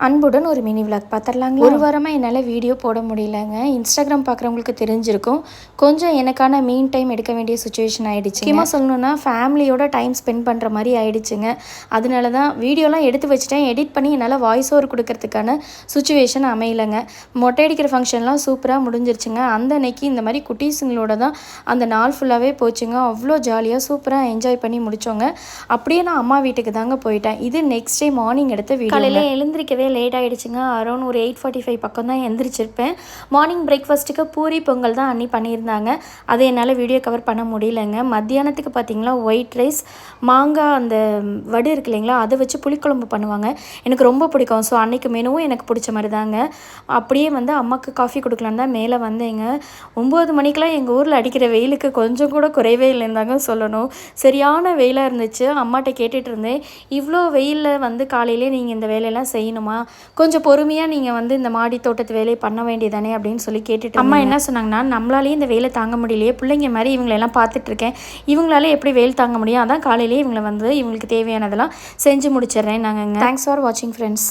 அன்புடன் ஒரு mini vlog பார்த்துடலாங்களா. ஒரு வாரமாக என்னால் வீடியோ போட முடியலங்க. இன்ஸ்டாகிராம் பார்க்குறவங்களுக்கு தெரிஞ்சிருக்கும். கொஞ்சம் எனக்கான மீன் டைம் எடுக்க வேண்டிய சுச்சுவேஷன் ஆகிடுச்சு. முக்கியமாக சொல்லணுன்னா ஃபேமிலியோட டைம் ஸ்பெண்ட் பண்ணுற மாதிரி ஆகிடுச்சுங்க. அதனால தான் வீடியோலாம் எடுத்து வச்சுட்டேன். எடிட் பண்ணி என்னால் வாய்ஸ் ஓவர் கொடுக்கறதுக்கான சுச்சுவேஷன் அமையலைங்க. மொட்டை அடிக்கிற ஃபங்க்ஷன்லாம் சூப்பராக முடிஞ்சிருச்சுங்க. அந்த அன்னைக்கு இந்த மாதிரி குட்டீஸுங்களோட தான் அந்த நாள் ஃபுல்லாகவே போச்சுங்க. அவ்வளோ ஜாலியாக சூப்பராக என்ஜாய் பண்ணி முடித்தோங்க. அப்படியே நான் அம்மா வீட்டுக்கு தாங்க போயிட்டேன். இது நெக்ஸ்ட் டே மார்னிங் எடுத்த வீடியோ. காலையில் எழுந்திரிக்கவே லேட் ஆகிடுச்சுங்க. அரௌண்ட் ஒரு 8:45 பக்கம் தான் எந்திரிச்சிருப்பேன். மார்னிங் பிரேக்ஃபாஸ்ட்டுக்கு பூரி பொங்கல் தான் அண்ணி பண்ணியிருந்தாங்க. அதை என்னால் வீடியோ கவர் பண்ண முடியலைங்க. மத்தியானத்துக்கு பார்த்திங்களா ஒயிட் ரைஸ், மாங்காய் அந்த வடு இருக்கு இல்லைங்களா, அதை வச்சு புளிக்குழம்பு பண்ணுவாங்க. எனக்கு ரொம்ப பிடிக்கும். ஸோ அன்றைக்கி மெனுவும் எனக்கு பிடிச்ச மாதிரி தாங்க. அப்படியே அம்மாவுக்கு காஃபி கொடுக்கலான்னு தான் மேலே வந்தேங்க. 9 மணிக்கெலாம் எங்கள் ஊரில் அடிக்கிற வெயிலுக்கு கொஞ்சம் கூட குறைவே இல்லைன்னு சொல்லணும். சரியான வெயிலாக இருந்துச்சு. அம்மாட்ட கேட்டுட்டு இருந்தேன், இவ்வளோ வெயிலில் காலையிலே நீங்கள் இந்த வேலையெல்லாம் செய்யணுமா, கொஞ்சம் பொறுமையாக நீங்கள் இந்த மாடி தோட்டத்து வேலையை பண்ண வேண்டியதானே அப்படின்னு சொல்லி கேட்டுட்டு அம்மா என்ன சொன்னாங்கன்னா, நம்மளாலேயே இந்த வேலை தாங்க முடியலையே, பிள்ளைங்க மாதிரி இவங்களெல்லாம் பார்த்துட்ருக்கேன், இவங்களால எப்படி வெயில் தாங்க முடியும், அதான் காலையிலேயே இவங்களுக்கு தேவையானதெல்லாம் செஞ்சு முடிச்சிடுறேன் நாங்கள். தேங்க்ஸ் ஃபார் வாட்சிங் ஃப்ரெண்ட்ஸ்.